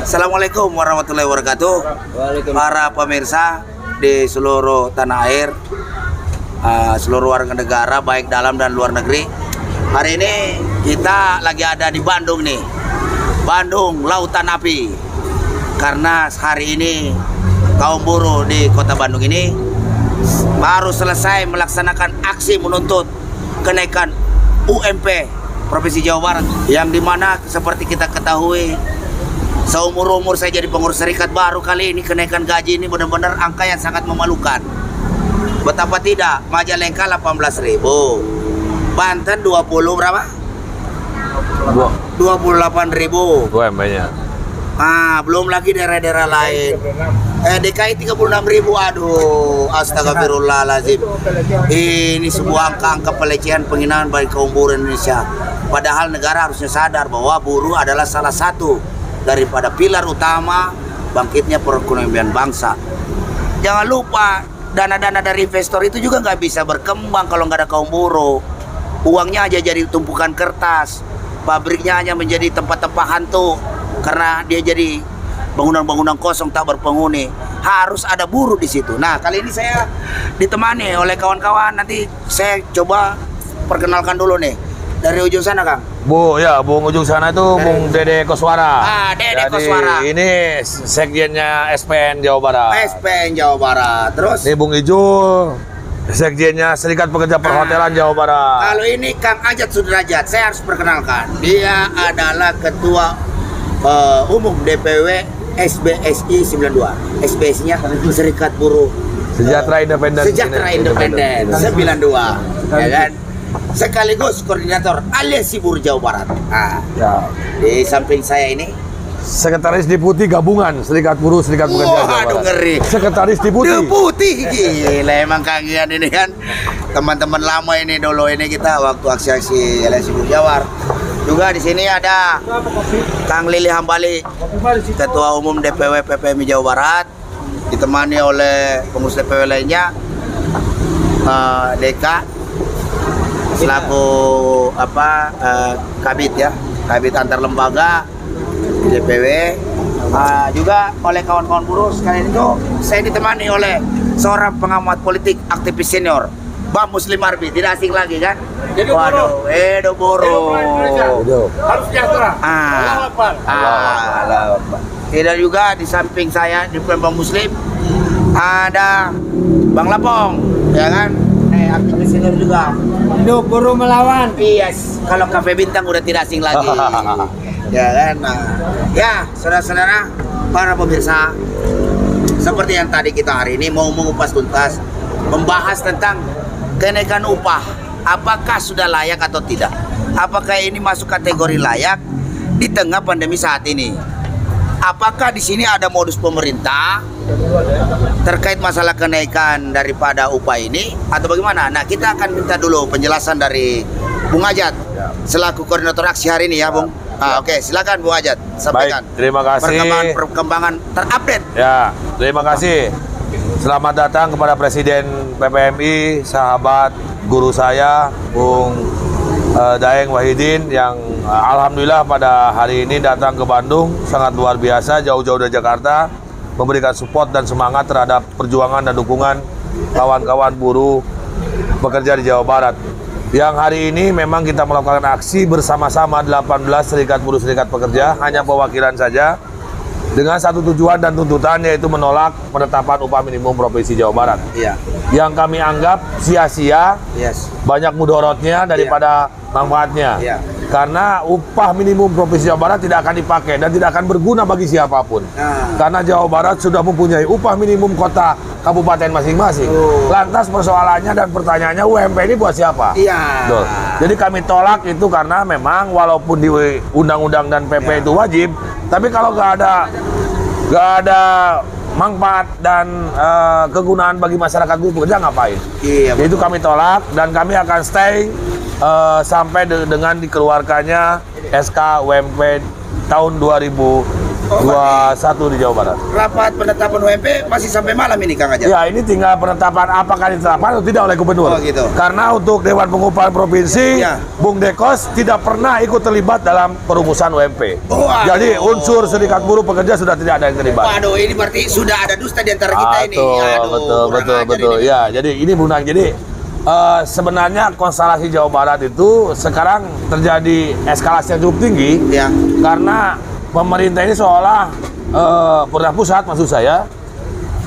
Assalamualaikum warahmatullahi wabarakatuh. Para pemirsa di seluruh tanah air, seluruh warga negara baik dalam dan luar negeri. Hari ini kita lagi ada di Bandung nih, Bandung Lautan Api. Karena hari ini kaum buruh di kota Bandung ini baru selesai melaksanakan aksi menuntut kenaikan UMP Provinsi Jawa Barat, yang dimana seperti kita ketahui seumur-umur saya jadi pengurus serikat baru, kali ini kenaikan gaji ini benar-benar angka yang sangat memalukan. Betapa tidak, Majalengka 18.000, Banten 20 berapa? 28.000 UMP-nya. Belum lagi daerah-daerah lain. DKI 36.000. Aduh, astagfirullahaladzim. Ini sebuah angka pelecehan, penghinaan bagi kaum buruh Indonesia. Padahal negara harusnya sadar bahwa buruh adalah salah satu daripada pilar utama bangkitnya perekonomian bangsa. Jangan lupa, dana-dana dari investor itu juga nggak bisa berkembang kalau nggak ada kaum buruh. Uangnya aja jadi tumpukan kertas, pabriknya hanya menjadi tempat-tempat hantu karena dia jadi bangunan-bangunan kosong tak berpenghuni. Harus ada buruh di situ. Nah, kali ini saya ditemani oleh kawan-kawan. Nanti saya coba perkenalkan dulu nih. Dari ujung sana, Kang. Bung ujung sana itu Bung Dede Koswara. Dede Jadi, Koswara. ini sekjennya SPN Jawa Barat. SPN Jawa Barat. Terus? Ini Bung Ijul, sekjennya Serikat Pekerja Perhotelan Jawa Barat. Kalau ini Kang Ajat Sudrajat, saya harus perkenalkan. Dia adalah Ketua Umum DPW SBSI 92. SBSI-nya Serikat Buruh Sejahtera Independen. Sejahtera Independen 92. Ya kan? Sekaligus koordinator Aliansi Buruh Jawa Barat. Ya. Di samping saya ini Sekretaris Deputi Gabungan Serikat Buruh Serikat Pekerja Jawa Barat. aduh ngeri. Sekretaris Deputi. Deputi, gila emang Kang Ian ini kan teman-teman lama ini dulu ini kita waktu aksi-aksi Aliansi Buruh Jawa Barat. Juga di sini ada Kang Lili Hambali, Ketua Umum DPW PPMI Jawa Barat, ditemani oleh pengurus DPW lainnya, Deka selaku kabit ya, kabit antar lembaga DPW, juga oleh kawan-kawan buruh. Sekalian itu saya ditemani oleh seorang pengamat politik aktivis senior, Bang Muslim Arbi, tidak asing lagi kan? Waduh, Edo Boro. Harus sejahtera. Tidak juga di samping saya di Bang Muslim ada Bang Lapong, ya kan? Aktivis senior juga. Hidup buruh melawan. Yes, kalau Cafe Bintang udah tidak asing lagi. Ya kan? Ya, saudara-saudara, para pemirsa, seperti yang tadi kita hari ini mau mengupas tuntas, membahas tentang kenaikan upah. Apakah sudah layak atau tidak? Apakah ini masuk kategori layak di tengah pandemi saat ini? Apakah di sini ada modus pemerintah terkait masalah kenaikan daripada upah ini atau bagaimana? Nah, kita akan minta dulu penjelasan dari Bung Ajat selaku koordinator aksi hari ini ya, Bung. Oke, silakan Bung Ajat, sampaikan. Baik, terima kasih. Perkembangan terupdate. Ya, terima kasih. Selamat datang kepada Presiden PPMI, sahabat guru saya, Bung Daeng Wahidin, yang alhamdulillah pada hari ini datang ke Bandung, sangat luar biasa, jauh-jauh dari Jakarta, memberikan support dan semangat terhadap perjuangan dan dukungan kawan-kawan buruh pekerja di Jawa Barat. Yang hari ini memang kita melakukan aksi bersama-sama 18 serikat buruh serikat pekerja, hanya perwakilan saja, dengan satu tujuan dan tuntutan, yaitu menolak penetapan upah minimum Provinsi Jawa Barat. Iya. Yang kami anggap sia-sia, Yes. banyak mudorotnya daripada manfaatnya. Iya. Karena upah minimum Provinsi Jawa Barat tidak akan dipakai dan tidak akan berguna bagi siapapun. Karena Jawa Barat sudah mempunyai upah minimum kota kabupaten masing-masing. Lantas persoalannya dan pertanyaannya, UMP ini buat siapa? Iya. Betul. Jadi kami tolak itu karena memang walaupun di undang-undang dan PP itu wajib, tapi kalau nggak ada manfaat dan kegunaan bagi masyarakat buruh pekerja, ngapain? Iya. Itu kami tolak dan kami akan stay sampai dengan dikeluarkannya SK UMP tahun 2020 21 di Jawa Barat. Rapat penetapan UMP masih sampai malam ini Kang Ajat? Ya, ini tinggal penetapan apakah ditetapkan atau tidak oleh gubernur. Oh, gitu. Karena untuk Dewan Pengupahan Provinsi, Ya. Bung Dekos tidak pernah ikut terlibat dalam perumusan UMP. Oh, aduh. Jadi unsur serikat buruh pekerja sudah tidak ada yang terlibat. Waduh, ini berarti sudah ada dusta di antara kita ini. Aduh, betul, kurang betul, ajar betul. ini. Ya, jadi ini Bung Nang. Jadi sebenarnya konstelasi Jawa Barat itu sekarang terjadi eskalasi yang cukup tinggi Ya. karena pemerintah ini seolah pemerintah pusat maksud saya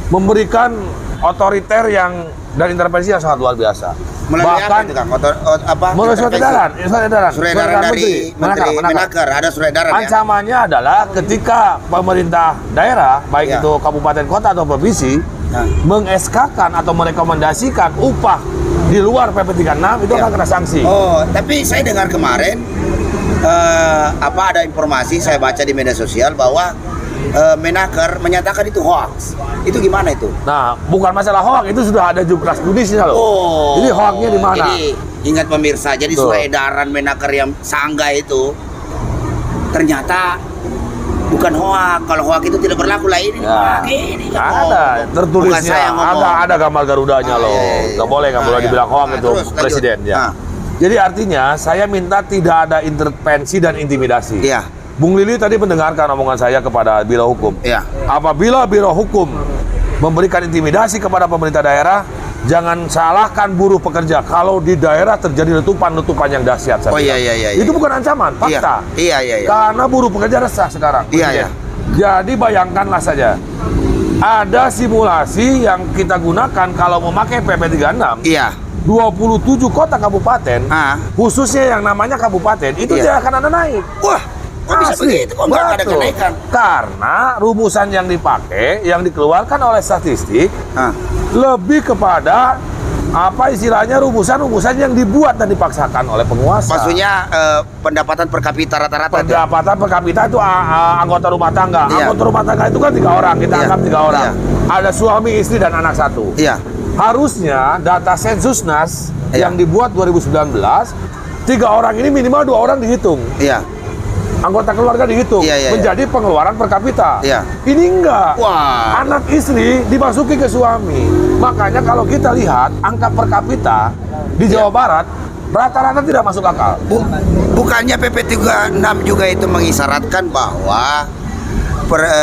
memberikan otoriter yang dan intervensi yang sangat luar biasa. Melalui apa Bahkan itu Kang? Apa? melalui surat edaran, Surat edaran dari Menteri Menaker, ada surat edaran ya? Ancamannya adalah ketika pemerintah daerah, baik Ya. itu kabupaten kota atau provinsi, Nah. meng-SK-kan atau merekomendasikan upah di luar PP 36 itu Ya. akan kena sanksi. Oh, tapi saya dengar kemarin ada informasi saya baca di media sosial bahwa Menaker menyatakan itu hoax. Itu gimana itu? Nah, bukan masalah hoax, itu sudah ada juklas judisnya loh. Oh. Jadi hoaxnya di mana? Jadi ingat pemirsa, jadi Betul. surat edaran Menaker yang sanggah itu ternyata bukan hoax. Kalau hoax itu tidak berlaku lah ini. Ya. hoax, ini kan Ada ngomong. Bukan tertulisnya, saya yang ngomong. ada gambar Garudanya Ah, loh. iya, iya. Nggak boleh Ah, dibilang iya. hoax Ah, itu terus, lanjut. presiden ya. Ah. Jadi artinya saya minta tidak ada intervensi dan intimidasi. Iya. Bung Lili tadi mendengarkan omongan saya kepada Biro Hukum. Iya. Apabila Biro Hukum memberikan intimidasi kepada pemerintah daerah, jangan salahkan buruh pekerja kalau di daerah terjadi letupan-letupan yang dahsyat. saya Oh, bilang. iya, iya, Itu iya. bukan ancaman, fakta. Iya. Karena buruh pekerja resah sekarang. Iya, Presiden. Jadi bayangkanlah saja, ada simulasi yang kita gunakan kalau memakai PP 36, Iya. 27 kota kabupaten, Ah. khususnya yang namanya kabupaten, itu Iya. tidak akan ada naik. Wah, kok bisa Asli. begitu? Kok nggak ada Betul. kenaikan? Karena rumusan yang dipakai, yang dikeluarkan oleh statistik, Ah. lebih kepada apa istilahnya rumusan-rumusan yang dibuat dan dipaksakan oleh penguasa. Maksudnya pendapatan per kapita rata-rata. Pendapatan per kapita itu anggota rumah tangga. Iya. Anggota rumah tangga itu kan 3 orang, kita Iya. anggap 3 orang. Iya. Ada suami, istri, dan anak 1. Iya. Harusnya data Sensusnas Iya. yang dibuat 2019, 3 orang ini minimal 2 orang dihitung. Iya. Anggota keluarga dihitung Iya, iya, menjadi pengeluaran per kapita. Iya. Ini enggak. Wah. Anak istri dimasuki ke suami. Makanya kalau kita lihat angka per kapita di Iya. Jawa Barat rata-rata tidak masuk akal. Bukannya PP 36 juga itu mengisyaratkan bahwa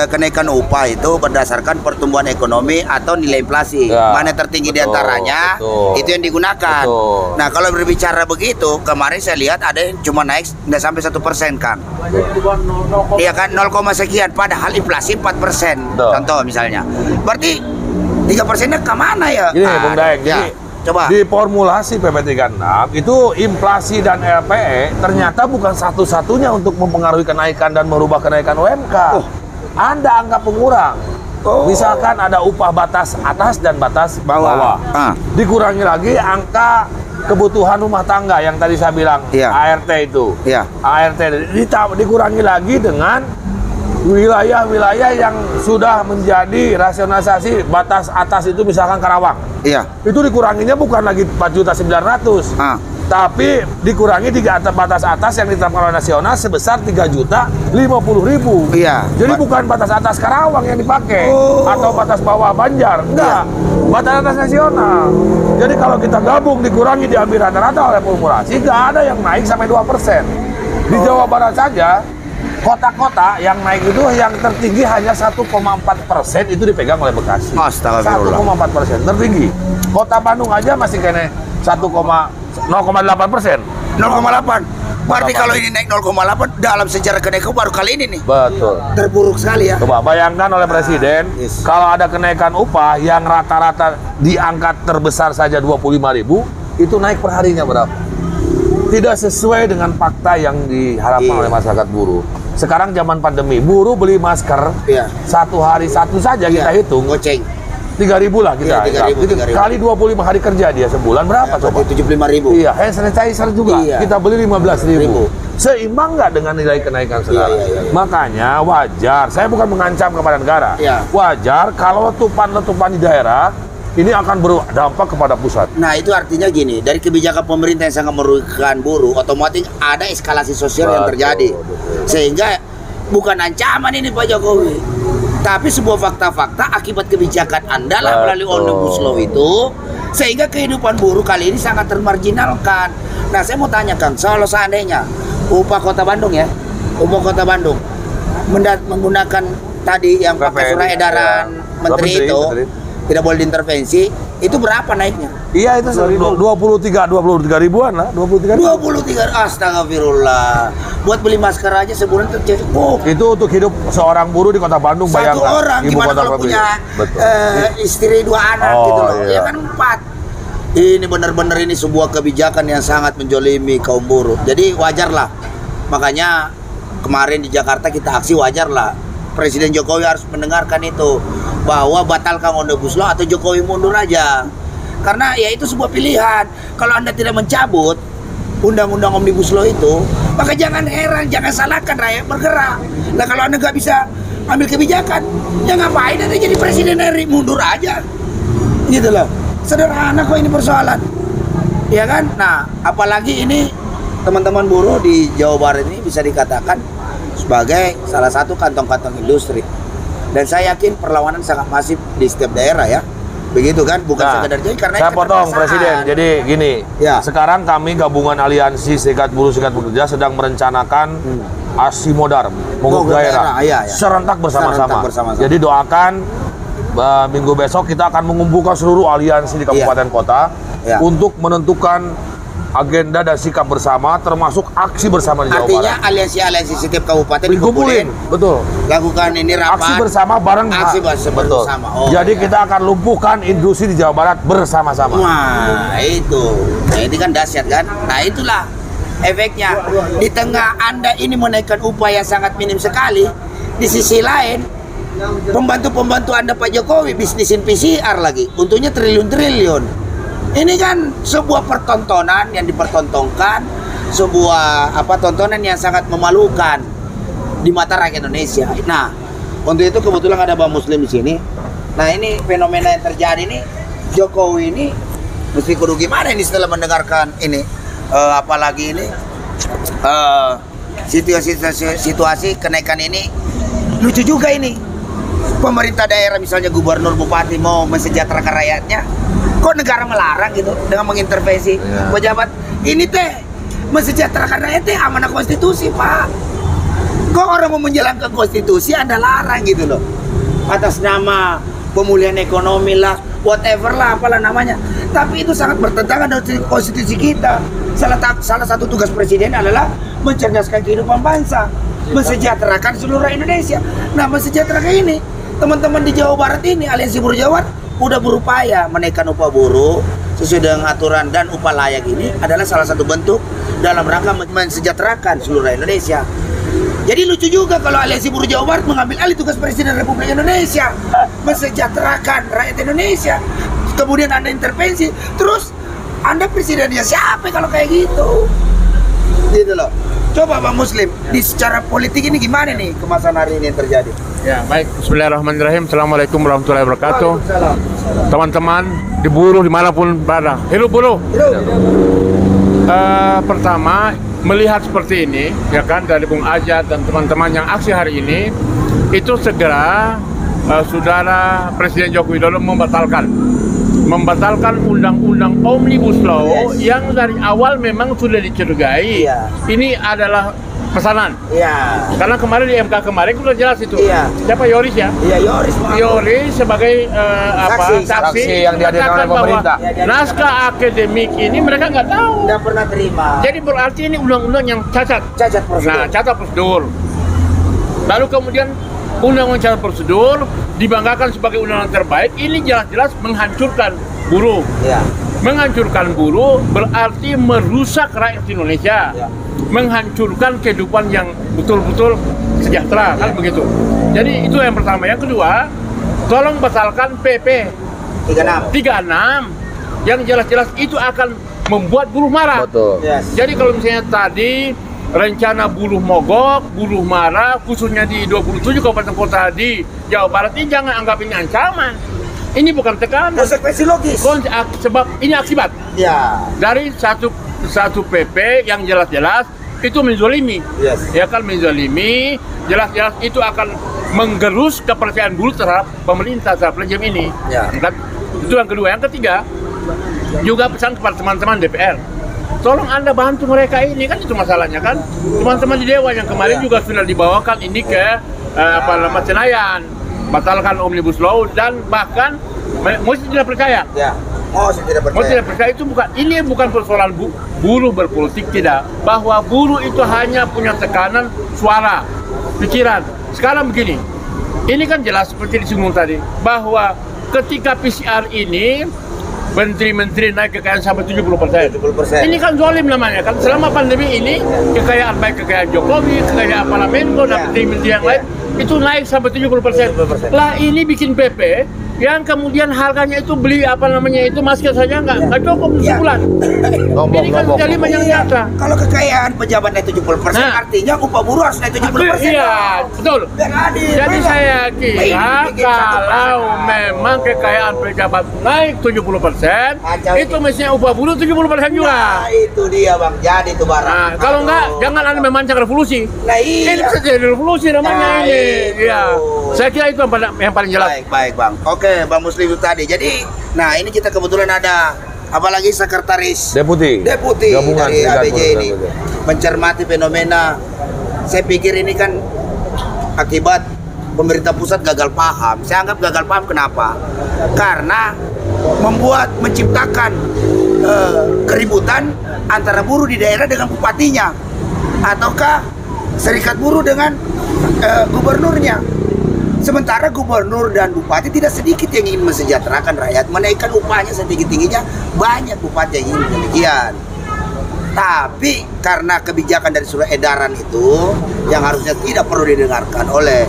kenaikan upah itu berdasarkan pertumbuhan ekonomi atau nilai inflasi. Ya, Mana tertinggi di betul, antaranya, betul. itu yang digunakan. Betul. Nah, kalau berbicara begitu, kemarin saya lihat ada yang cuma naik nggak sampai 1% kan. Iya kan, 0, sekian, padahal inflasi 4%. Betul. Contoh misalnya. Berarti 3%-nya kemana ya? Gini, Bung Daeng, ya. jadi Coba. di formulasi PP 36 itu inflasi dan LPE ternyata bukan satu-satunya untuk mempengaruhi kenaikan dan merubah kenaikan UMK. Oh. Ada angka pengurang. Oh. Misalkan ada upah batas atas dan batas bawah. Ah. Dikurangi lagi angka kebutuhan rumah tangga yang tadi saya bilang, Iya. ART itu. Iya. ART dikurangi lagi dengan wilayah-wilayah yang sudah menjadi rasionalisasi batas atas itu, misalkan Karawang. Iya. Itu dikuranginya bukan lagi 4.900.000, Ah. tapi dikurangi batas atas yang ditetapkan oleh nasional sebesar 3.050.000. Iya. Jadi bukan batas atas Karawang yang dipakai atau batas bawah Banjar, enggak. Batas atas nasional. Jadi kalau kita gabung dikurangi diambil rata-rata oleh formulasi, nggak ada yang naik sampai 2%. Di Jawa Barat saja kota-kota yang naik itu yang tertinggi hanya 1,4% itu dipegang oleh Bekasi. Astagfirullah. 1,4% tertinggi. Kota Bandung aja masih kena 0,8%. 0,8. Berarti kalau ini naik 0,8 dalam sejarah kenaikan baru kali ini nih. Betul. Terburuk sekali ya. Coba bayangkan oleh Presiden, Yes. kalau ada kenaikan upah yang rata-rata di angka terbesar saja 25.000, itu naik per harinya berapa? Tidak sesuai dengan fakta yang diharapkan Iya. oleh masyarakat buruh. Sekarang zaman pandemi, buruh beli masker Iya. satu hari satu saja kita hitung, Goceng. 3.000 lah kita. Iya, 3.000, Itu 3.000. kali 25 hari kerja dia sebulan berapa coba? 75.000. Iya, hand sanitizer juga Iya. kita beli 15.000. Seimbang nggak dengan nilai kenaikan sekarang? iya. Makanya wajar, saya bukan mengancam kepada negara. Iya. Wajar kalau letupan-letupan di daerah ini akan berdampak kepada pusat. Nah, itu artinya gini, dari kebijakan pemerintah yang sangat merugikan buruh, otomatis ada eskalasi sosial yang Betul, terjadi. betul. Sehingga bukan ancaman ini Pak Jokowi, tapi sebuah fakta-fakta akibat kebijakan Anda lah melalui Omnibus Law itu, sehingga kehidupan buruh kali ini sangat termarginalkan. Nah, saya mau tanyakan, kalau seandainya upah Kota Bandung ya, upah Kota Bandung menggunakan tadi yang pakai surat edaran menteri itu tidak boleh diintervensi, itu berapa naiknya? Iya, itu 23 ribuan lah, 23 astagfirullah. Buat beli masker aja sebulan itu cukup. Itu untuk hidup seorang buruh di Kota Bandung, Satu bayangkan. orang, Ibu gimana kota kalau provinsi. punya istri 2 anak gitu loh. Iya. Ya kan 4. Ini benar-benar ini sebuah kebijakan yang sangat menjolimi kaum buruh. Jadi wajar lah. Makanya kemarin di Jakarta kita aksi, wajar lah. Presiden Jokowi harus mendengarkan itu, bahwa batalkan Omnibus Law atau Jokowi mundur aja. Karena ya itu sebuah pilihan. Kalau Anda tidak mencabut undang-undang Omnibus Law itu, maka jangan heran, jangan salahkan rakyat bergerak. Nah, kalau Anda nggak bisa ambil kebijakan, ya ngapain Anda jadi presiden RI, mundur aja. Gitu loh. Sederhana kok ini persoalan. Ya kan? Nah, apalagi ini teman-teman buruh di Jawa Barat ini bisa dikatakan sebagai salah satu kantong-kantong industri. Dan saya yakin perlawanan sangat masif di setiap daerah ya. Begitu kan? Bukan sekedar jadi karena saya potong Presiden. Jadi gini, ya. Sekarang kami gabungan Aliansi Serikat Buruh Serikat Pekerja sedang merencanakan aksi modar, mogok daerah, serentak bersama-sama. Jadi doakan minggu besok kita akan mengumpulkan seluruh aliansi di kabupaten kota untuk menentukan agenda dan sikap bersama, termasuk aksi bersama di Jawa Barat. Artinya aliansi-aliansi setiap kabupaten dikumpulin, betul. Lakukan ini rapat. Aksi bersama bareng. Aksi betul. bersama. Jadi kita akan lumpuhkan industri di Jawa Barat bersama-sama. Wah, itu. Nah, ini kan dahsyat kan? Nah, itulah efeknya. Di tengah Anda ini menaikkan upah yang sangat minim sekali, di sisi lain pembantu-pembantu Anda Pak Jokowi bisnisin PCR lagi. Untungnya triliun-triliun. Ini kan sebuah pertontonan yang dipertontonkan, sebuah tontonan yang sangat memalukan di mata rakyat Indonesia. Nah, untuk itu kebetulan ada Bang Muslim di sini. Nah, ini fenomena yang terjadi ini, Jokowi ini mesti kudu gimana ini setelah mendengarkan ini, apalagi ini situasi kenaikan ini lucu juga ini. Pemerintah daerah misalnya gubernur bupati mau mensejahterakan rakyatnya, kok negara melarang gitu dengan mengintervensi pejabat ini teh mensejahterakan rakyat teh amanah konstitusi Pak. Kok orang mau menjalankan konstitusi Anda larang gitu loh, atas nama pemulihan ekonomi lah, whatever lah, apalah namanya. Tapi itu sangat bertentangan dengan konstitusi kita. Salah satu tugas presiden adalah mencerdaskan kehidupan bangsa, mensejahterakan seluruh Indonesia. Nah, mensejahterakan ini, teman-teman di Jawa Barat ini, Aliansi Buruh Jawa Barat udah berupaya menaikkan upah buruh sesuai dengan aturan, dan upah layak ini adalah salah satu bentuk dalam rangka mensejahterakan seluruh Indonesia. Jadi lucu juga kalau Aliansi Buruh Jawa Barat mengambil alih tugas Presiden Republik Indonesia, mensejahterakan rakyat Indonesia. Kemudian Anda intervensi, terus Anda presidennya siapa kalau kayak gitu? Gitu loh. Coba Bang Muslim, di secara politik ini gimana nih kemasan hari ini yang terjadi? Ya, baik. Bismillahirrahmanirrahim. Assalamualaikum warahmatullahi wabarakatuh. Teman-teman di buruh dimanapun berada, hidup buruh. Pertama, melihat seperti ini, ya kan, dari Bung Ajat dan teman-teman yang aksi hari ini, itu segera Saudara Presiden Joko Widodo membatalkan undang-undang Omnibus Law yang dari awal memang sudah dicurigai. Ini adalah pesanan. Karena kemarin di MK kemarin sudah jelas itu. Siapa Yoris ya? Yoris sebagai saksi yang dihadirkan oleh pemerintah. Naskah akademik ini mereka nggak tahu. Nggak pernah terima. Jadi berarti ini undang-undang yang cacat prosedur. Nah, cacat prosedur. Lalu kemudian undang-undang cacat prosedur dibanggakan sebagai undang-undang terbaik. Ini jelas-jelas menghancurkan buruh. Menghancurkan buruh berarti merusak rakyat Indonesia. Menghancurkan kehidupan yang betul-betul sejahtera, kan begitu. Jadi itu yang pertama. Yang kedua, tolong batalkan PP 36 yang jelas-jelas itu akan membuat buruh marah. Jadi kalau misalnya tadi rencana buruh mogok, buruh marah, khususnya di 27 kabupaten kota di Jawa Barat, ini jangan anggap ini ancaman. Ini bukan tekanan. Konsekuensi logis. Sebab ini akibat dari satu PP yang jelas-jelas itu menzolimi. Yes. Ya kan, menzolimi, jelas-jelas itu akan menggerus kepercayaan buruh terhadap pemerintah, terhadap rejim ini. Ya. Kan? Itu yang kedua. Yang ketiga, juga pesan kepada teman-teman DPR. Tolong Anda bantu mereka ini, kan itu masalahnya kan. Teman-teman di Dewan yang kemarin Ya. juga sudah dibawakan ini ke Senayan, batalkan Omnibus Law, dan bahkan mesti tidak percaya. Ya. Oh, saya tidak Mau percaya. tidak percaya itu ini bukan persoalan buruh berpolitik, tidak. Bahwa buruh itu hanya punya tekanan suara, pikiran. Sekarang begini, ini kan jelas seperti disinggung tadi, bahwa ketika PCR ini menteri-menteri naik kekayaan sampai 70%. 70%. Ini kan zolim namanya kan. Selama pandemi ini kekayaan, baik kekayaan Jokowi, kekayaan para Menko dan menteri-menteri yang lain itu naik sampai 70%. Lah ini bikin PP yang kemudian harganya itu beli masker saja nggak cukup sebulan. Ini kan zaliman yang nyata. Kalau kekayaan pejabat naik 70%, Nah. artinya upah buruh harus naik 70%. Iya, betul. Biar adil. Jadi Masa? saya Ini kira bikin 1%. kalau memang kekayaan pejabat naik 70%, Kacau itu ini. mestinya upah buruh 70% juga. Nah, itu dia Bang, jadi itu barang. Nah, kalau enggak, jangan Anda memancing revolusi. Nah, iya. Ini bisa jadi revolusi namanya Nah, ini. itu. Iya. Saya kira itu yang paling jelas. Baik Bang. Oke, Bang Muslim itu tadi. Jadi, nah ini kita kebetulan ada apalagi sekretaris Deputi dari Gabungan Serikat ABJ Buruh ini Indonesia. mencermati fenomena. Saya pikir ini kan akibat pemerintah pusat gagal paham. Saya anggap gagal paham kenapa? Karena menciptakan keributan antara buruh di daerah dengan bupatinya, ataukah serikat buruh dengan gubernurnya. Sementara gubernur dan bupati tidak sedikit yang ingin mensejahterakan rakyat, menaikkan upahnya setinggi-tingginya, banyak bupati yang ingin demikian. Tapi karena kebijakan dari surat edaran itu yang harusnya tidak perlu didengarkan oleh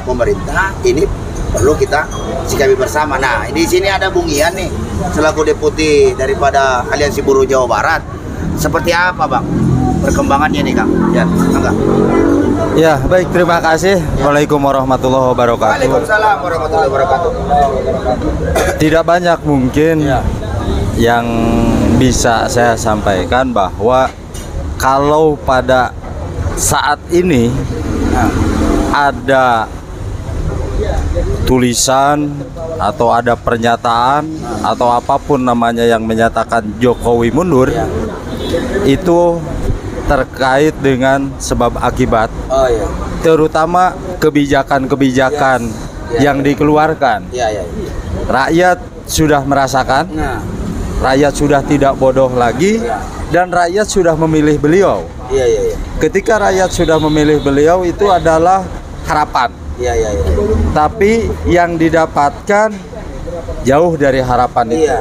pemerintah, ini perlu kita sikapi bersama. Nah, di sini ada Bung Ian nih, selaku deputi daripada Aliansi Buruh Jawa Barat. Seperti apa Bang perkembangannya nih Kang? Ya, enggak. Ya, baik, terima kasih. Waalaikumsalam warahmatullahi wabarakatuh. Waalaikumsalam warahmatullahi wabarakatuh. Tidak banyak mungkin yang bisa saya sampaikan, bahwa kalau pada saat ini ada tulisan atau ada pernyataan atau apapun namanya yang menyatakan Jokowi mundur, itu terkait dengan sebab akibat, Oh iya. terutama kebijakan-kebijakan yang dikeluarkan. Iya. Rakyat sudah merasakan, Nah, rakyat sudah tidak bodoh lagi, dan rakyat sudah memilih beliau. iya. Ketika rakyat sudah memilih beliau, itu adalah harapan. Iya. Tapi yang didapatkan jauh dari harapan itu. Iya.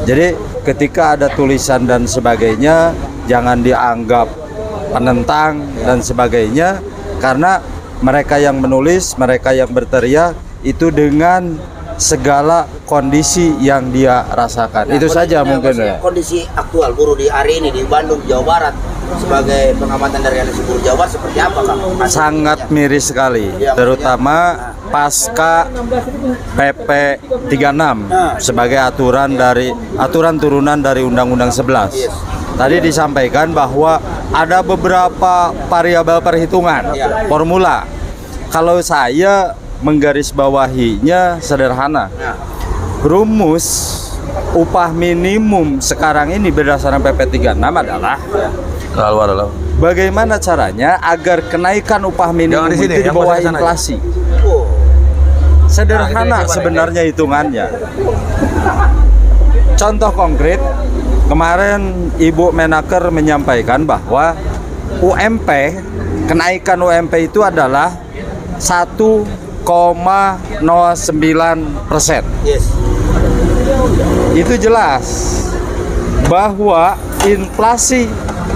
Jadi ketika ada tulisan dan sebagainya, jangan dianggap penentang dan sebagainya, karena mereka yang menulis, mereka yang berteriak itu dengan segala kondisi yang dia rasakan. Nah, Itu saja mungkin ya. Kondisi aktual buruh di hari ini di Bandung, Jawa Barat, sebagai pengamatan dari Aliansi Buruh Jawa Barat seperti apa Kang? Sangat miris sekali, Ya, terutama pasca PP 36 sebagai aturan turunan dari Undang-Undang 11. Yes. Tadi disampaikan bahwa ada beberapa variabel perhitungan, Ya. formula. Kalau saya menggarisbawahinya sederhana. Nah, Rumus upah minimum sekarang ini berdasarkan PP 36 adalah Lalu. bagaimana caranya agar kenaikan upah minimum Jangan di sini, itu di yang bawah masuk ke sana inflasi. oh, Sederhana sebenarnya hitungannya. Contoh konkret, kemarin Ibu Menaker menyampaikan bahwa kenaikan UMP itu adalah 1,09%. yes. Itu jelas bahwa inflasi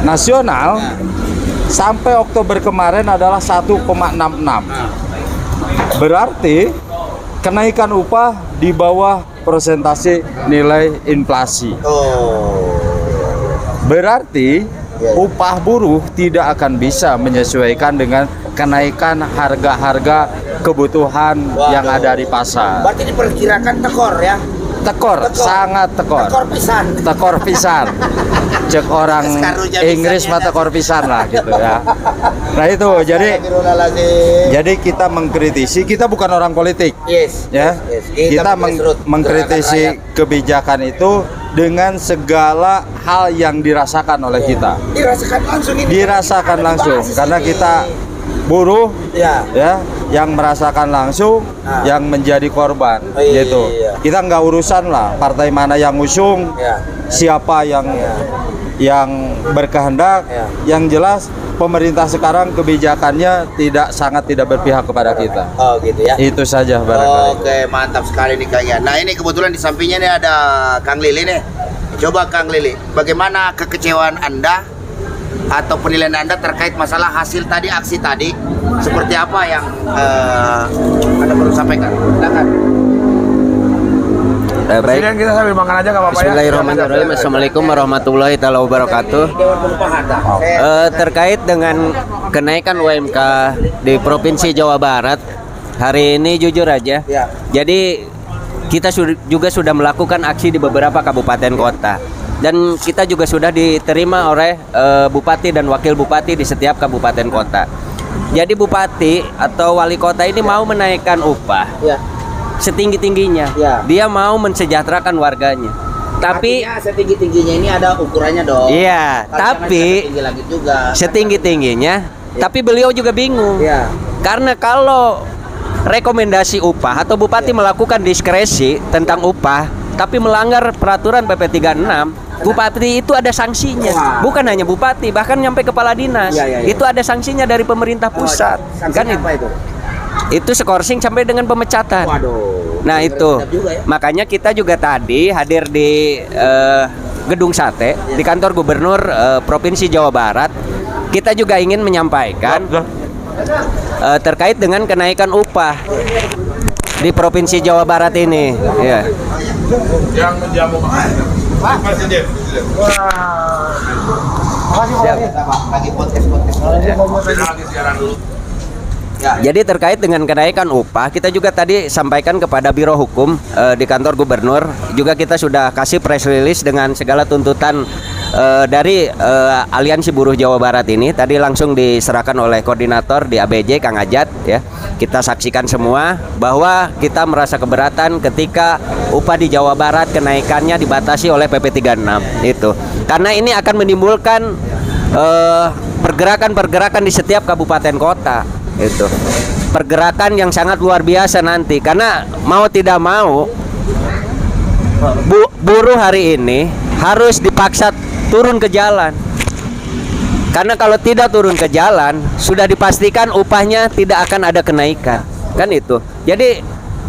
nasional sampai Oktober kemarin adalah 1,66. Berarti kenaikan upah di bawah persentase nilai inflasi. Oh, Berarti upah buruh tidak akan bisa menyesuaikan dengan kenaikan harga-harga kebutuhan yang ada di pasar. berarti diperkirakan tekor ya? Tekor, sangat tekor. Tekor pisan. Tekor pisan. Cek orang Sekarunya Inggris pisan, mah ya. tekor pisan lah gitu ya. Nah itu jadi kita mengkritisi, kita bukan orang politik. Yes. Ya, yes. kita grassroots, mengkritisi gerakan kebijakan itu dengan segala hal yang dirasakan oleh kita. rakyat. Dirasakan langsung ini. Dirasakan Ada langsung basis karena ini. kita buruh Ya. ya yang merasakan langsung, Nah. yang menjadi korban Oh, iya. gitu. Kita nggak urusan lah partai mana yang usung, Ya. siapa yang berkehendak. Ya. Yang jelas pemerintah sekarang kebijakannya sangat tidak berpihak kepada kita. Oh gitu ya. Itu saja barangkali. Oke, mantap sekali nih Kang ya. Nah ini kebetulan di sampingnya nih ada Kang Lili nih. Coba Kang Lili, bagaimana kekecewaan Anda atau penilaian Anda terkait masalah hasil tadi, aksi tadi? Seperti apa yang Anda perlu sampaikan? Silakan. Baik. Presiden kita sambil makan aja nggak apa-apa ya. Bismillahirrahmanirrahim. Assalamualaikum warahmatullahi taala wabarakatuh. Dewan Pengupahan. Saya Terkait dengan kenaikan UMK di Provinsi Jawa Barat hari ini jujur aja. Ya. Jadi kita juga sudah melakukan aksi di beberapa kabupaten kota. Dan kita juga sudah diterima oleh bupati dan wakil bupati di setiap kabupaten kota. Jadi bupati atau wali kota ini mau menaikkan upah ya. setinggi-tingginya. Ya. Dia mau mensejahterakan warganya. Tapi Artinya setinggi-tingginya ini ada ukurannya dong. iya, Kalau jangan tapi setinggi lagi juga. setinggi-tingginya, tapi beliau juga bingung. Ya. Karena kalau rekomendasi upah atau bupati melakukan diskresi tentang upah tapi melanggar peraturan PP 36, bupati itu ada sanksinya. Wah. Bukan hanya bupati, bahkan nyampe kepala dinas. Ya, ya, ya. Itu ada sanksinya dari pemerintah pusat. Sanksinya Kan apa itu? itu skorsing sampai dengan pemecatan. Waduh. Nah itu, Sedap juga ya. makanya kita juga tadi hadir di Gedung Sate di kantor Gubernur Provinsi Jawa Barat. Kita juga ingin menyampaikan terkait dengan kenaikan upah di Provinsi Jawa Barat ini. Ya. Yang menjamu Presiden. Lagi podcast. Lagi siaran dulu. Jadi terkait dengan kenaikan upah, kita juga tadi sampaikan kepada Biro Hukum di kantor Gubernur. Juga kita sudah kasih press release dengan segala tuntutan dari Aliansi Buruh Jawa Barat ini. Tadi langsung diserahkan oleh koordinator di ABJ Kang Ajat ya. Kita saksikan semua bahwa kita merasa keberatan ketika upah di Jawa Barat kenaikannya dibatasi oleh PP 36 itu. Karena ini akan menimbulkan pergerakan-pergerakan di setiap kabupaten kota. Itu pergerakan yang sangat luar biasa nanti, karena mau tidak mau buruh hari ini harus dipaksa turun ke jalan, karena kalau tidak turun ke jalan sudah dipastikan upahnya tidak akan ada kenaikan, kan itu. Jadi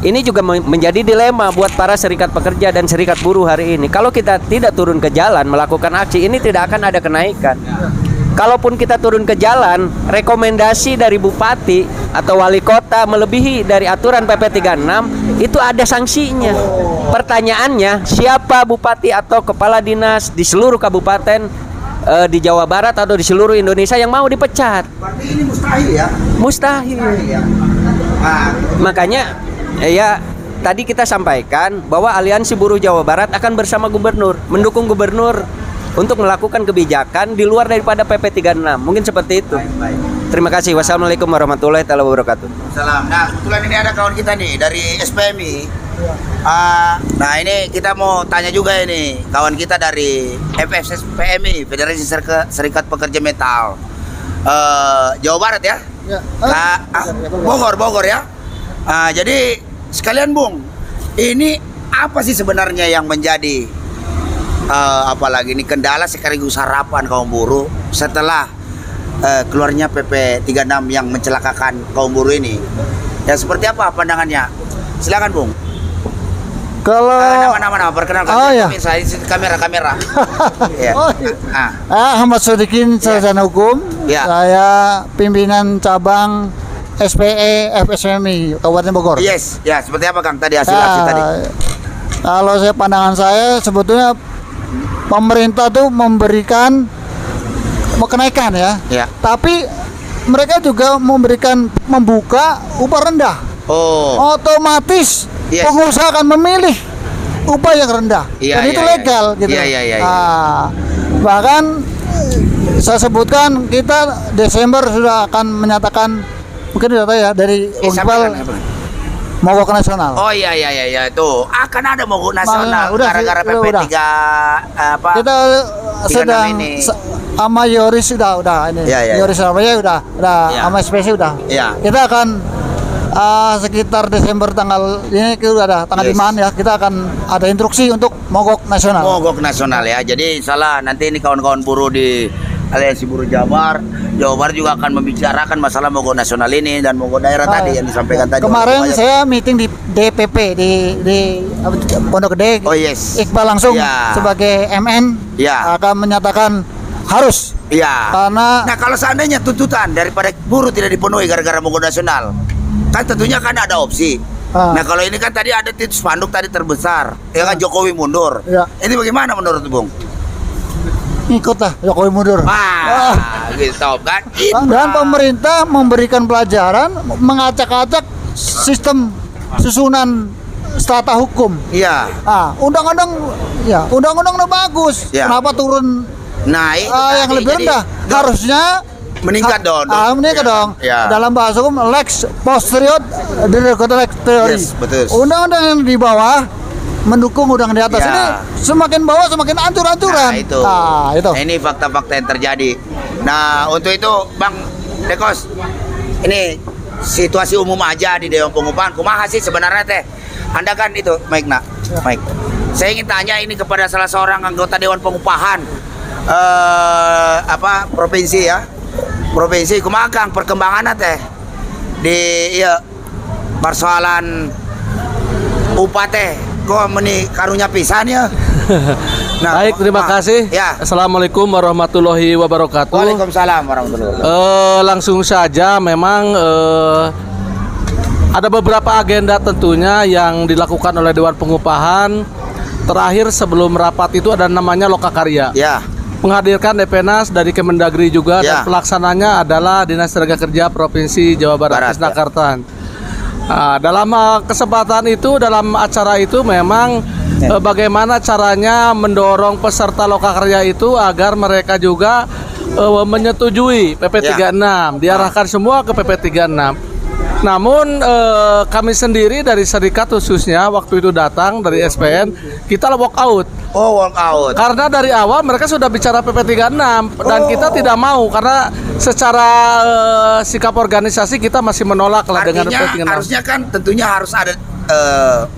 ini juga menjadi dilema buat para serikat pekerja dan serikat buruh hari ini. Kalau kita tidak turun ke jalan melakukan aksi, ini tidak akan ada kenaikan. Kalaupun kita turun ke jalan, rekomendasi dari bupati atau wali kota melebihi dari aturan PP 36, itu ada sanksinya. Pertanyaannya, siapa bupati atau kepala dinas di seluruh kabupaten di Jawa Barat atau di seluruh Indonesia yang mau dipecat? Berarti ini mustahil ya? Mustahil. Ya. Nah, Makanya ya tadi kita sampaikan bahwa Aliansi Buruh Jawa Barat akan bersama gubernur, mendukung gubernur untuk melakukan kebijakan di luar daripada PP 36. Mungkin seperti itu. baik. Terima kasih. Wassalamualaikum warahmatullahi wabarakatuh. Salam. Nah, kebetulan ini ada kawan kita nih dari SPMI. Nah, ini kita mau tanya juga ini kawan kita dari FFS PMI, Federasi Serikat Pekerja Metal. Jawa Barat ya? Ya. Bogor ya. Jadi sekalian Bung, ini apa sih sebenarnya yang menjadi apalagi ini kendala sekaligus harapan kaum buruh setelah keluarnya PP 36 yang mencelakakan kaum buruh ini? Ya seperti apa pandangannya? Silakan Bung. Kalau Nama-nama perkenalkan. Oh, ya. Saya kamera. Ya. Oh, iya. Ah. Ahmad Sodikin, sarjana hukum. Ya. Saya pimpinan cabang SPE FSMI Kabupaten Bogor. Yes, ya seperti apa Kang tadi hasil aksi tadi? Kalau pandangan saya sebetulnya pemerintah tuh memberikan kenaikan ya. Ya. Tapi mereka juga membuka upah rendah. Oh, Otomatis Yes. pengusaha akan memilih upah yang rendah Iya, dan itu iya, legal iya. gitu. Iya, iya, iya, iya. Ah, bahkan saya sebutkan kita Desember sudah akan menyatakan, mungkin sudah tahu ya, dari Sampaikan, Unpal sampaikan. mogok nasional. Oh iya itu akan ada mogok nasional Udah, gara-gara udah, PP udah. 3 apa? Kita 36 sedang ini. sama Yoris udah ini. Iya, iya, Yoris Surabaya udah Iya. sama SPC udah. Iya. Kita akan sekitar Desember tanggal ini udah ada tanggal Yes. 5 ya, kita akan ada instruksi untuk mogok nasional. Mogok nasional ya. Jadi salah nanti ini kawan-kawan buruh di Aliansi Buruh Jawa Barat juga akan membicarakan masalah mogok nasional ini dan mogok daerah tadi yang disampaikan tadi. Kemarin oleh Pak saya meeting di DPP di Pondok Gede. Oh, yes. Iqbal langsung Ya. sebagai MN Ya. akan menyatakan harus Iya. karena Nah kalau seandainya tuntutan daripada buruh tidak dipenuhi gara-gara mogok nasional, kan tentunya kan ada opsi. Ah. Nah kalau ini kan tadi ada titik spanduk tadi terbesar, ya kan Jokowi mundur. Ya. Ini bagaimana menurut Bung? ikutlah Jokowi mundur. Wah, gitu kan? Dan pemerintah memberikan pelajaran mengacak-acak sistem susunan strata hukum. Iya. Undang-undang udah bagus. Ya. Kenapa turun Nah itu yang tadi. lebih Jadi, rendah? Harusnya meningkat dong. meningkat Ya. dong. Ya. Dalam bahasa hukum lex posterior derivative lex priori. Yes, betul. Undang-undang yang di bawah mendukung undang di atas. Ya. Ini semakin bawah semakin ancur-ancuran. Nah itu. Itu. Nah, ini fakta-fakta yang terjadi. Nah untuk itu Bang Dekos, ini situasi umum aja di Dewan Pengupahan. Kumaha sih sebenarnya teh? Anda kan itu, Mike nak, Mike. Saya ingin tanya ini kepada salah seorang anggota Dewan Pengupahan provinsi ya, provinsi. Kumaha Kang perkembangannya teh di persoalan upah teh? Kok meni karunya pisan ya? Nah, Baik, terima kasih. Ya. Assalamualaikum warahmatullahi wabarakatuh. Waalaikumsalam warahmatullahi wabarakatuh. Langsung saja, memang ada beberapa agenda tentunya yang dilakukan oleh Dewan Pengupahan. Terakhir sebelum rapat itu ada namanya Lokakarya. Ya. Menghadirkan DPNAS dari Kemendagri juga, Ya. dan pelaksananya adalah Dinas Tenaga Kerja Provinsi Jawa Barat, Barat, ya. Kartan. Dalam kesempatan itu, dalam acara itu memang bagaimana caranya mendorong peserta Lokakarya itu agar mereka juga menyetujui PP 36, diarahkan semua ke PP 36. Namun kami sendiri dari serikat khususnya waktu itu datang dari SPN, kita walk out. Oh, walk out. Karena dari awal mereka sudah bicara PP 36 dan kita tidak mau karena secara sikap organisasi kita masih menolak lah dengan PP 36. Harusnya kan tentunya harus ada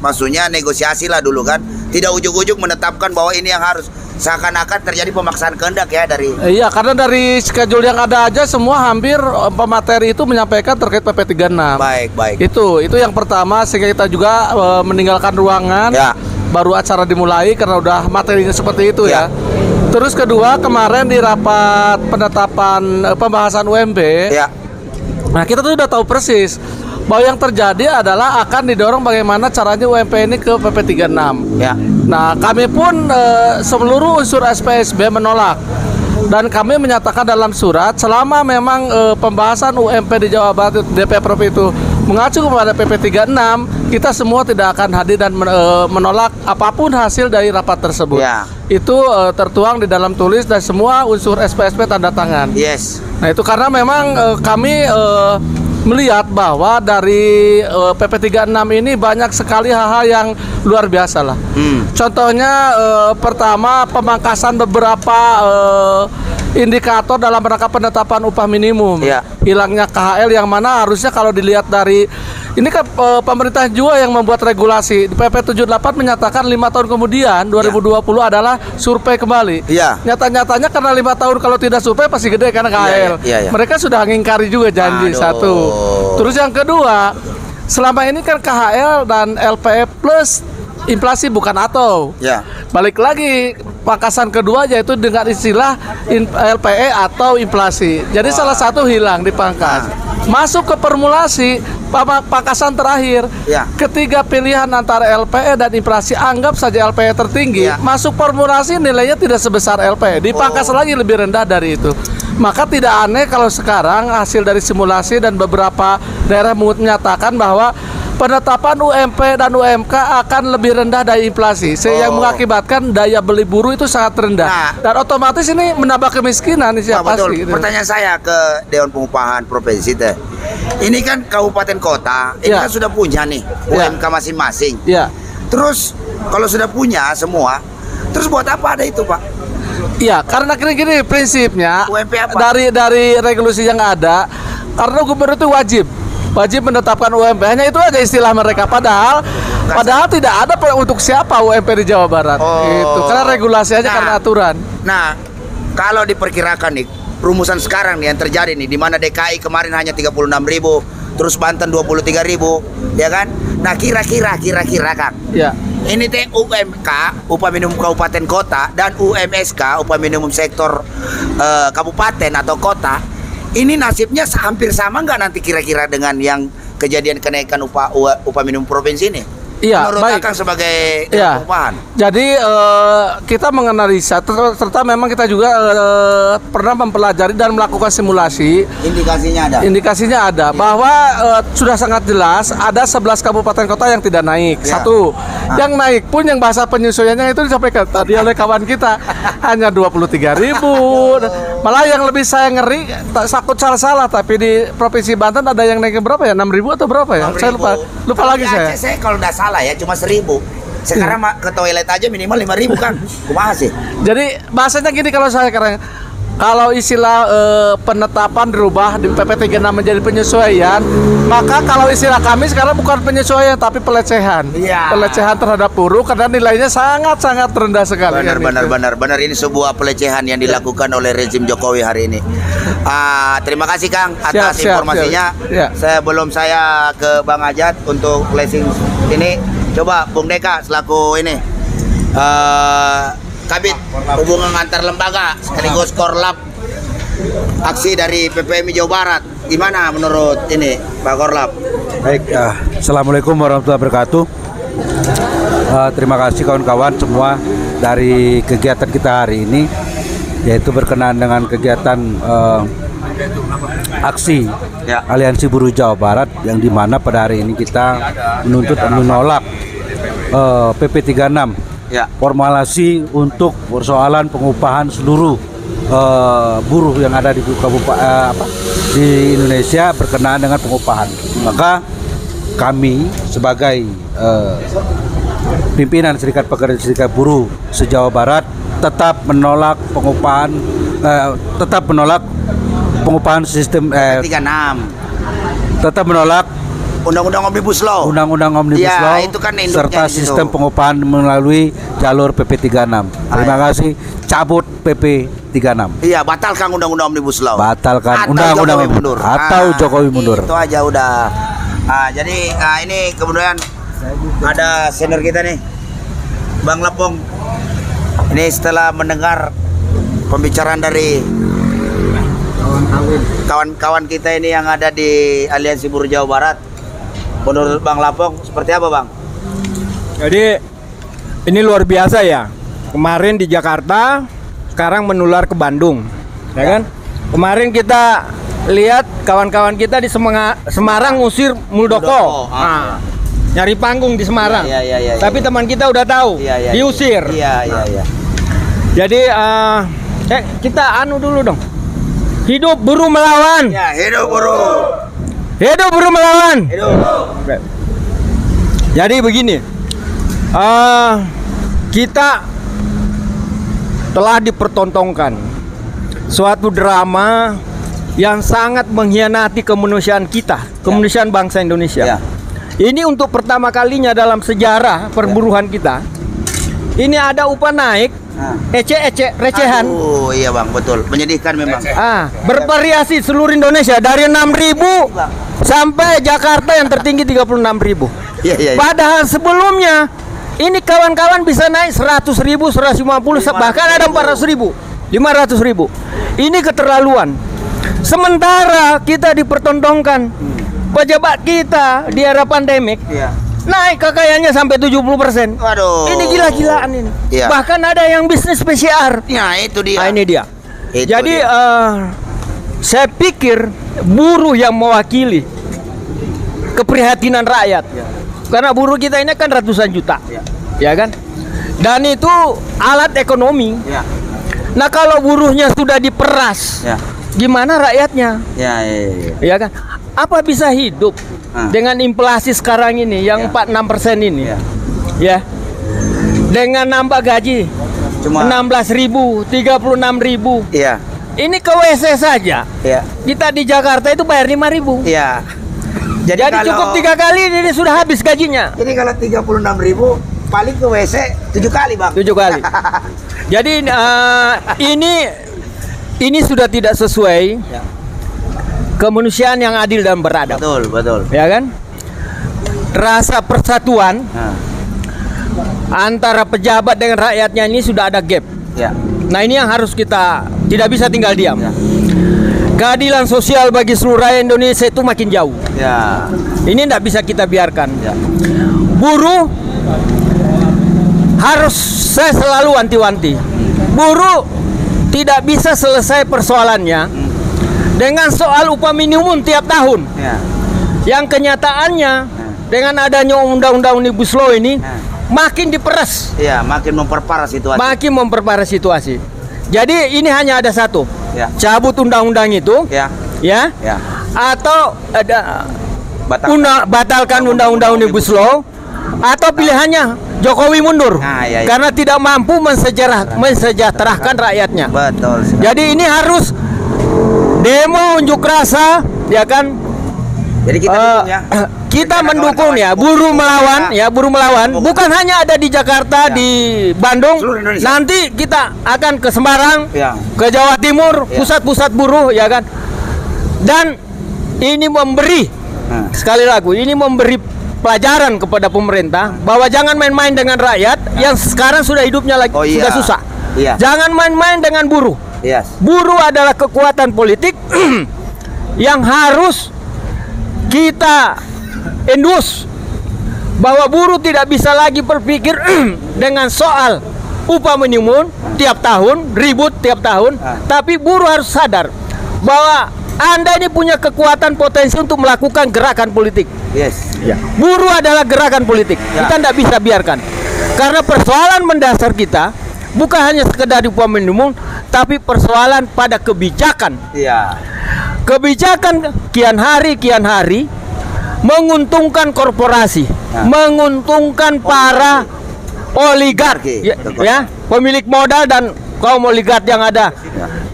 maksudnya negosiasi lah dulu kan. Tidak ujuk-ujuk menetapkan bahwa ini yang harus, seakan-akan terjadi pemaksaan kehendak ya dari. Iya, karena dari schedule yang ada aja semua hampir pemateri itu menyampaikan terkait PP 36. Baik. Itu yang pertama, sehingga kita juga meninggalkan ruangan. Ya. Baru acara dimulai karena udah materinya seperti itu Ya. ya. Terus kedua, kemarin di rapat penetapan pembahasan UMP. Ya. Nah, kita tuh udah tahu persis bahwa yang terjadi adalah akan didorong bagaimana caranya UMP ini ke PP 36. Ya. Nah, kami pun seluruh unsur SPSB menolak. Dan kami menyatakan dalam surat, selama memang pembahasan UMP di Jawa Barat DPR itu mengacu kepada PP 36, kita semua tidak akan hadir dan menolak apapun hasil dari rapat tersebut. Ya. Itu tertuang di dalam tulis dan semua unsur SPSB tanda tangan. Yes. Nah, itu karena memang kami melihat bahwa dari PP 36 ini banyak sekali hal-hal yang luar biasa lah. Contohnya pertama, pemangkasan beberapa indikator dalam rangka penetapan upah minimum. Ya. Hilangnya KHL yang mana harusnya kalau dilihat dari ini kan pemerintah juga yang membuat regulasi. PP 78 menyatakan 5 tahun kemudian 2020 adalah survei kembali. Iya. Nyata-nyatanya karena 5 tahun kalau tidak survei pasti gede karena KHL. Iya. Mereka sudah ngingkari juga janji. Aduh. Satu. Terus yang kedua, selama ini kan KHL dan LPE plus inflasi bukan atau. Ya. Balik lagi pangkasan kedua yaitu dengan istilah LPE atau inflasi. Jadi salah satu hilang dipangkas. Masuk ke formulasi pangkasan terakhir. Ya. Ketiga pilihan antara LPE dan inflasi, anggap saja LPE tertinggi. Ya. Masuk formulasi nilainya tidak sebesar LPE. Dipangkas lagi lebih rendah dari itu. Maka tidak aneh kalau sekarang hasil dari simulasi dan beberapa daerah menyatakan bahwa penetapan UMP dan UMK akan lebih rendah dari inflasi, yang mengakibatkan daya beli buruh itu sangat rendah. Nah. Dan otomatis ini menambah kemiskinan Nah, siapa betul. sih? Gitu. Pertanyaan saya ke Dewan Pengupahan Provinsi teh. Ini kan kabupaten kota, ini Ya. kan sudah punya nih Ya. UMK masing-masing. Ya, Terus kalau sudah punya semua, terus buat apa ada itu, Pak? iya, karena gini prinsipnya UMP apa? dari regulasi yang ada, karena gubernur itu wajib menetapkan UMP. Hanya itu aja istilah mereka. Padahal tidak ada untuk siapa UMP di Jawa Barat. Oh. Itu karena regulasi aja, Nah. karena aturan. Nah, kalau diperkirakan nih, rumusan sekarang nih yang terjadi nih, di mana DKI kemarin hanya 36.000, terus Banten 23.000, ya kan? Nah, kira-kira Kang, Ya. ini teh UMK, upah minimum kabupaten kota, dan UMSK, upah minimum sektor kabupaten atau kota, ini nasibnya hampir sama nggak nanti kira-kira dengan yang kejadian kenaikan upah minimum provinsi ini? Iya, Menurut baik. Akang sebagai Ya. pengupahan. Jadi kita menganalisa, serta memang kita juga pernah mempelajari dan melakukan simulasi. Indikasinya ada. Indikasinya ada bahwa sudah sangat jelas ada 11 kabupaten kota yang tidak naik. Ya. Satu, yang naik pun yang bahasa penyesuaiannya itu disampaikan tadi oleh kawan kita hanya 23.000. Malah yang lebih saya ngeri, takut salah, tapi di Provinsi Banten ada yang naik berapa ya? 6.000 atau berapa ya? Saya lupa Kalau lagi di saya. Aceh kalau nggak salah ya cuma 1.000. Sekarang ke toilet aja minimal 5.000 kan. Kumaha sih? Jadi bahasanya gini kalau saya kalau istilah penetapan dirubah di PP 36 menjadi penyesuaian, maka kalau istilah kami sekarang bukan penyesuaian tapi pelecehan. Iya. Pelecehan terhadap buruh karena nilainya sangat berendah sekali. Benar. Ini sebuah pelecehan yang dilakukan oleh rezim Jokowi hari ini. Terima kasih Kang atas Siap. informasinya. Ya. Sebelum saya ke Bang Ajat untuk closing ini, coba Bung Deka selaku ini Kabit Hubungan Antar Lembaga sekaligus Korlap aksi dari PPMI Jawa Barat. Gimana menurut ini Pak Korlap? Baik, Assalamualaikum warahmatullahi wabarakatuh. Terima kasih kawan-kawan semua dari kegiatan kita hari ini, yaitu berkenaan dengan kegiatan aksi Ya. Aliansi Buruh Jawa Barat, yang dimana pada hari ini kita menuntut dan menolak PP 36, Ya. formulasi untuk persoalan pengupahan seluruh buruh yang ada di di Indonesia berkenaan dengan pengupahan. Maka kami sebagai pimpinan Serikat Pekerja Serikat Buruh se-Jawa Barat tetap menolak pengupahan sistem 36 tetap menolak Undang-Undang Omnibus Law. Undang-Undang Omnibus Ya, Law itu kan induknya serta di situ. sistem pengupahan melalui jalur PP 36. Terima kasih. Cabut PP 36. Iya, batalkan Undang-Undang Omnibus Law. Batalkan Atau Undang-Undang Jokowi mundur. atau Jokowi mundur. Itu aja udah. Jadi ini kemudian ada senior kita nih, Bang Lepong. Ini setelah mendengar pembicaraan dari kawan-kawan kita ini yang ada di Aliansi Buruh Jawa Barat, menurut Bang Lapong seperti apa, Bang? Jadi ini luar biasa ya. Kemarin di Jakarta, sekarang menular ke Bandung, ya kan? Kemarin kita lihat kawan-kawan kita di Semarang ngusir Muldoko. Nah, nyari panggung di Semarang. Iya. Tapi teman kita udah tahu, Iya. diusir. Iya. Jadi kita anu dulu dong. Hidup buruh melawan. Ya, hidup buruh. Hidup buruh melawan. Hidup. Jadi begini, kita telah dipertontonkan suatu drama yang sangat mengkhianati kemanusiaan kita, kemanusiaan bangsa Indonesia. Ya. Ini untuk pertama kalinya dalam sejarah perburuhan kita. Ini ada upah naik, recehan. Oh iya Bang, betul. Menyedihkan memang. Bervariasi seluruh Indonesia dari 6.000 sampai Jakarta yang tertinggi 36.000. Iya. Padahal sebelumnya ini kawan-kawan bisa naik 100.000, 150, bahkan ada 400.000, 500.000. Ini keterlaluan. Sementara kita dipertontonkan pejabat kita di era pandemik Iya. naik kekayaannya sampai 70%. Waduh. Ini gila-gilaan ini. Iya. Bahkan ada yang bisnis PCR. Nah, itu dia. Ini dia. Itu Jadi dia. saya pikir buruh yang mewakili keprihatinan rakyat. Karena buruh kita ini kan ratusan juta, ya kan? Dan itu alat ekonomi. Nah kalau buruhnya sudah diperas, gimana rakyatnya? Ya kan? Apa bisa hidup dengan inflasi sekarang ini yang 46% ini? Ya, dengan nambah gaji cuma 16.000, 36.000. Ini ke WC saja. Kita di Jakarta itu bayar 5.000. Jadi cukup 3 kali ini sudah habis gajinya. Jadi kalau 36.000 paling ke WC 7 kali, Bang. 7 kali. Jadi ini sudah tidak sesuai kemanusiaan yang adil dan beradab. Betul. Ya kan? Rasa persatuan antara pejabat dengan rakyatnya ini sudah ada gap. Nah ini yang harus kita tidak bisa tinggal diam. Keadilan sosial bagi seluruh rakyat Indonesia itu makin jauh. Ini tidak bisa kita biarkan. Buruh harus, saya selalu wanti-wanti, buruh tidak bisa selesai persoalannya dengan soal upah minimum tiap tahun. Yang kenyataannya dengan adanya undang-undang Omnibus Law ini makin diperas. Makin memperparah situasi. Jadi ini hanya ada satu, cabut undang-undang itu, atau batalkan undang-undang Omnibus Law, atau pilihannya Jokowi mundur karena tidak mampu mensejahterakan rakyatnya. Betul. Jadi ini harus demo unjuk rasa, ya kan? Jadi kita mendukung ya buruh melawan, buruh melawan. Bukan hanya ada di Jakarta, di Bandung. Nanti kita akan ke Semarang, ke Jawa Timur, pusat-pusat buruh, ya kan? Dan ini memberi sekali lagi, ini memberi pelajaran kepada pemerintah bahwa jangan main-main dengan rakyat yang sekarang sudah hidupnya sudah susah. Jangan main-main dengan buruh. Buruh adalah kekuatan politik yang harus kita endus, bahwa buruh tidak bisa lagi berpikir dengan soal upah minimum tiap tahun, ribut tiap tahun, tapi buruh harus sadar bahwa Anda ini punya kekuatan potensi untuk melakukan gerakan politik. Buruh adalah gerakan politik. Kita tidak bisa biarkan, karena persoalan mendasar kita bukan hanya sekedar upah minimum, tapi persoalan pada kebijakan. Kebijakan kian hari menguntungkan korporasi, menguntungkan para oligark, pemilik modal dan kaum oligark yang ada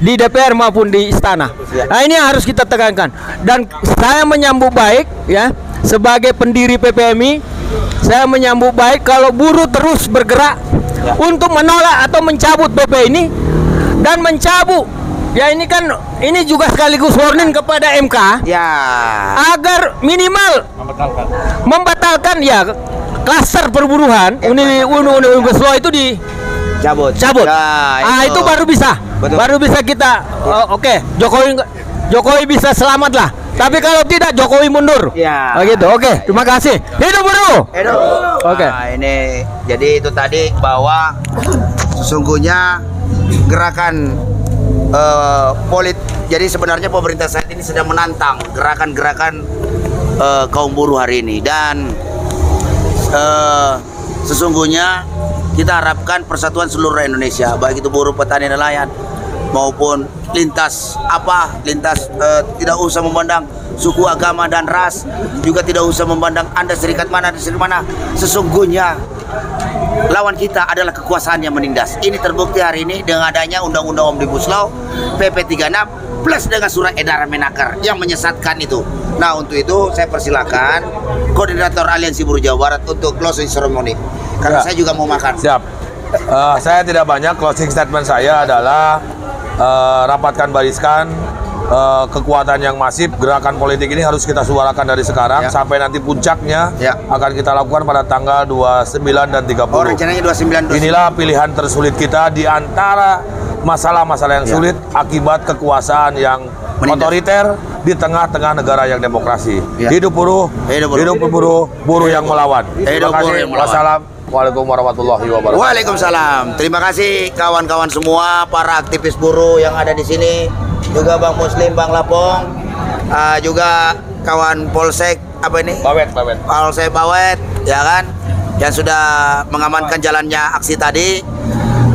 di DPR maupun di istana. Nah ini yang harus kita tekankan. Dan saya menyambut baik, sebagai pendiri PPMI, saya menyambut baik kalau buruh terus bergerak untuk menolak atau mencabut PP ini dan mencabut. Ini juga sekaligus warning kepada MK agar minimal membatalkan klaster perburuhan Omnibus Law itu dicabut. Itu baru bisa. Baru bisa kita Jokowi bisa selamat lah. Tapi kalau tidak, Jokowi mundur. Oke, terima kasih. Hidup buruh. Ini jadi itu tadi bahwa sesungguhnya gerakan jadi sebenarnya pemerintah saat ini sedang menantang gerakan-gerakan kaum buruh hari ini, dan sesungguhnya kita harapkan persatuan seluruh Indonesia, baik itu buruh, petani, nelayan maupun lintas tidak usah memandang suku, agama dan ras, juga tidak usah memandang Anda serikat mana. Sesungguhnya lawan kita adalah kekuasaan yang menindas. Ini terbukti hari ini dengan adanya Undang-Undang Omnibus Law, PP 36 plus dengan surat edaran Menaker yang menyesatkan itu. Nah, untuk itu saya persilakan Koordinator Aliansi Buruh Jawa Barat untuk closing ceremony, karena saya juga mau makan. Siap. Saya tidak banyak. Closing statement saya adalah rapatkan barisan, kekuatan yang masif, gerakan politik ini harus kita suarakan dari sekarang sampai nanti puncaknya akan kita lakukan pada tanggal 29 dan 30. Rencananya 29. Inilah pilihan tersulit kita di antara masalah-masalah yang sulit akibat kekuasaan yang otoriter di tengah-tengah negara yang demokrasi. Hidup buruh, hidup buruh yang melawan. Terima kasih. Wassalamualaikum warahmatullahi wabarakatuh. Waalaikumsalam. Terima kasih kawan-kawan semua, para aktivis buruh yang ada di sini, juga Bang Muslim, Bang Lapong, juga kawan Polsek, apa ini? Bawet. Polsek Bawet, ya kan, yang sudah mengamankan jalannya aksi tadi,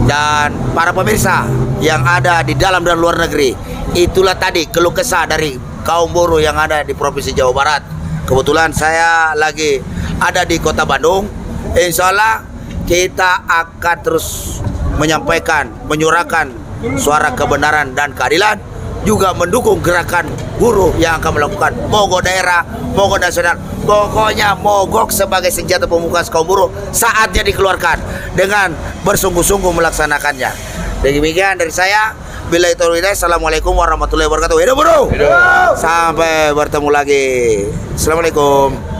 dan para pemirsa yang ada di dalam dan luar negeri. Itulah tadi keluh kesah dari kaum buruh yang ada di Provinsi Jawa Barat. Kebetulan saya lagi ada di Kota Bandung. Insya Allah kita akan terus menyampaikan, menyuarakan suara kebenaran dan keadilan, juga mendukung gerakan buruh yang akan melakukan mogok daerah, mogok nasional. Pokoknya mogok sebagai senjata pemungkas kaum buruh saatnya dikeluarkan dengan bersungguh-sungguh melaksanakannya. Demikian dari saya. Billahi taufiq. Assalamualaikum warahmatullahi wabarakatuh. Hidup buruh. Sampai bertemu lagi. Assalamualaikum.